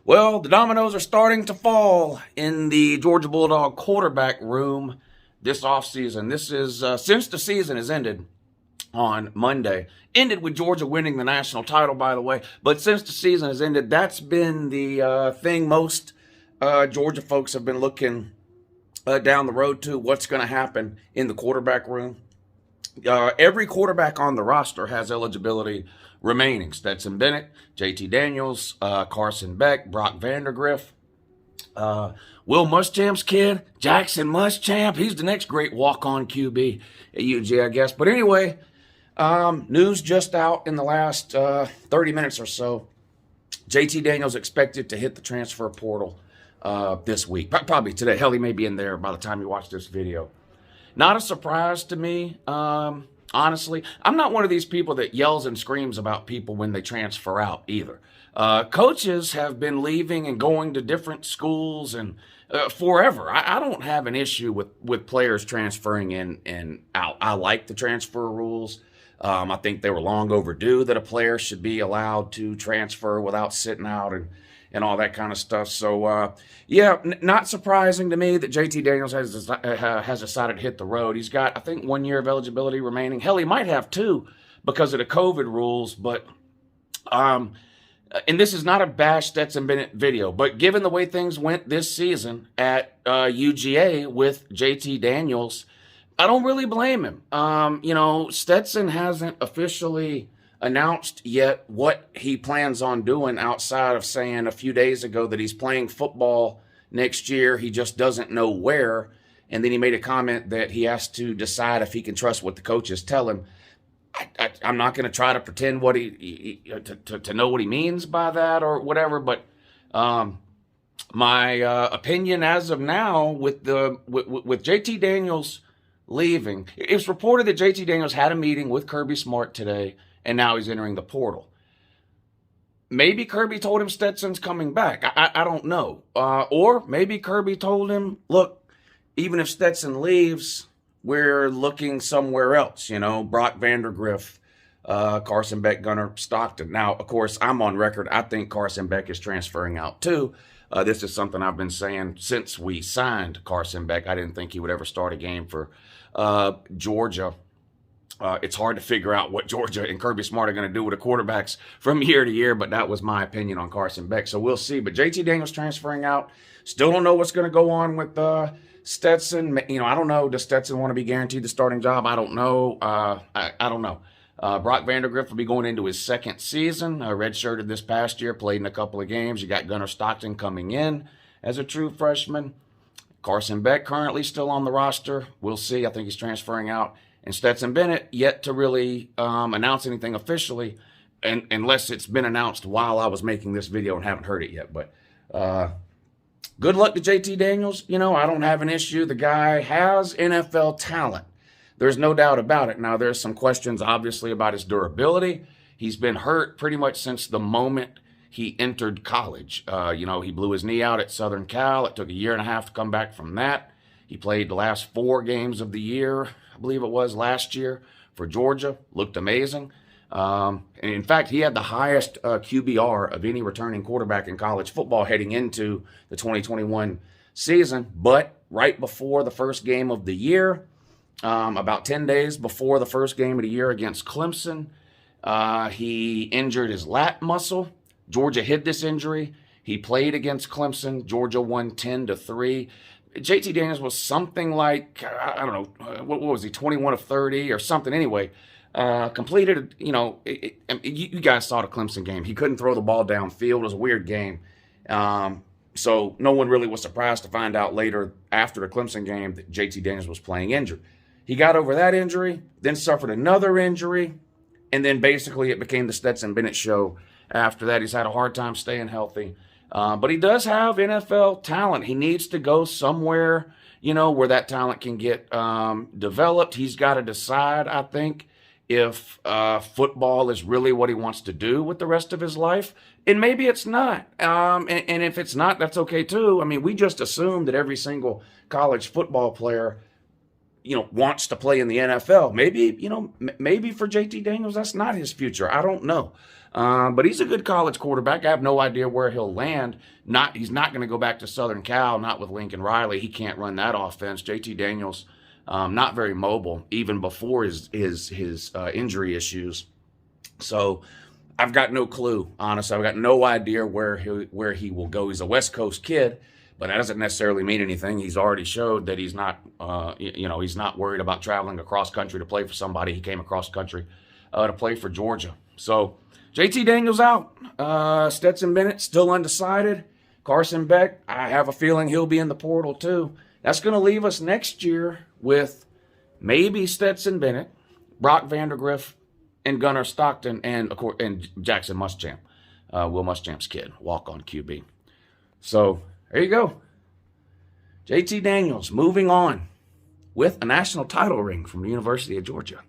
Well, the dominoes are starting to fall in the Georgia Bulldog quarterback room this offseason. This is since the season has ended on Monday. Ended with Georgia winning the national title, by the way. But since the season has ended, that's been the thing most Georgia folks have been looking down the road to. What's going to happen in the quarterback room? Every quarterback on the roster has eligibility remaining. Stetson Bennett, JT Daniels, Carson Beck, Brock Vandagriff, Will Muschamp's kid, Jackson Muschamp. He's the next great walk-on QB at UG, I guess. But anyway, news just out in the last 30 minutes or so. JT Daniels expected to hit the transfer portal this week, probably today. Hell, he may be in there by the time you watch this video. Not a surprise to me, honestly. I'm not one of these people that yells and screams about people when they transfer out either. Coaches have been leaving and going to different schools and forever. I don't have an issue with players transferring in and out. I like the transfer rules. I think they were long overdue that a player should be allowed to transfer without sitting out and all that kind of stuff. So, yeah, not surprising to me that JT Daniels has decided to hit the road. He's got, I think, 1 year of eligibility remaining. Hell, he might have 2 because of the COVID rules. But, and this is not a bash Stetson Bennett video, but given the way things went this season at UGA with JT Daniels, I don't really blame him. Stetson hasn't officially announced yet what he plans on doing outside of saying a few days ago that he's playing football next year. He just doesn't know where. And then he made a comment that he has to decide if he can trust what the coaches tell him. I'm not going to try to pretend what to know what he means by that or whatever. But my opinion as of now with JT Daniels leaving, it's reported that JT Daniels had a meeting with Kirby Smart today, and now he's entering the portal. Maybe Kirby told him Stetson's coming back. I don't know. Or maybe Kirby told him, look, even if Stetson leaves, we're looking somewhere else. Brock Vandagriff, Carson Beck, Gunnar Stockton. Now, of course, I'm on record. I think Carson Beck is transferring out too. This is something I've been saying since we signed Carson Beck. I didn't think he would ever start a game for Georgia. It's hard to figure out what Georgia and Kirby Smart are going to do with the quarterbacks from year to year, but that was my opinion on Carson Beck. So we'll see. But JT Daniels transferring out. Still don't know what's going to go on with Stetson. I don't know. Does Stetson want to be guaranteed the starting job? I don't know. I don't know. Brock Vandagriff will be going into his second season. Redshirted this past year, played in a couple of games. You got Gunnar Stockton coming in as a true freshman. Carson Beck currently still on the roster. We'll see. I think he's transferring out. And Stetson Bennett yet to really announce anything officially, unless it's been announced while I was making this video and haven't heard it yet. But good luck to JT Daniels. I don't have an issue. The guy has NFL talent. There's no doubt about it. Now, there's some questions, obviously, about his durability. He's been hurt pretty much since the moment he entered college. He blew his knee out at Southern Cal. It took a year and a half to come back from that. He played the last 4 games of the year, I believe it was last year, for Georgia. Looked amazing. And in fact, he had the highest QBR of any returning quarterback in college football heading into the 2021 season. But right before the first game of the year, about 10 days before the first game of the year against Clemson, he injured his lat muscle. Georgia hid this injury. He played against Clemson. Georgia won 10-3. JT Daniels was something like, I don't know, what was he, 21 of 30 or something anyway. Completed, you guys saw the Clemson game. He couldn't throw the ball downfield. It was a weird game. So no one really was surprised to find out later after the Clemson game that JT Daniels was playing injured. He got over that injury, then suffered another injury, and then basically it became the Stetson Bennett show. After that, he's had a hard time staying healthy. But he does have NFL talent. He needs to go somewhere, where that talent can get developed. He's got to decide, I think, if football is really what he wants to do with the rest of his life. And maybe it's not. And if it's not, that's okay too. I mean, we just assume that every single college football player, wants to play in the NFL. Maybe, maybe for JT Daniels, that's not his future. I don't know. But he's a good college quarterback. I have no idea where he'll land. He's not going to go back to Southern Cal, not with Lincoln Riley. He can't run that offense. JT Daniels, not very mobile, even before his injury issues. So I've got no clue, honestly. I've got no idea where he will go. He's a West Coast kid, but that doesn't necessarily mean anything. He's already showed that he's not, he's not worried about traveling across country to play for somebody. He came across country to play for Georgia. So JT Daniels out. Stetson Bennett still undecided. Carson Beck, I have a feeling he'll be in the portal too. That's going to leave us next year with maybe Stetson Bennett, Brock Vandagriff, and Gunnar Stockton, and Jackson Muschamp, Will Muschamp's kid, walk-on QB. So there you go. JT Daniels moving on with a national title ring from the University of Georgia.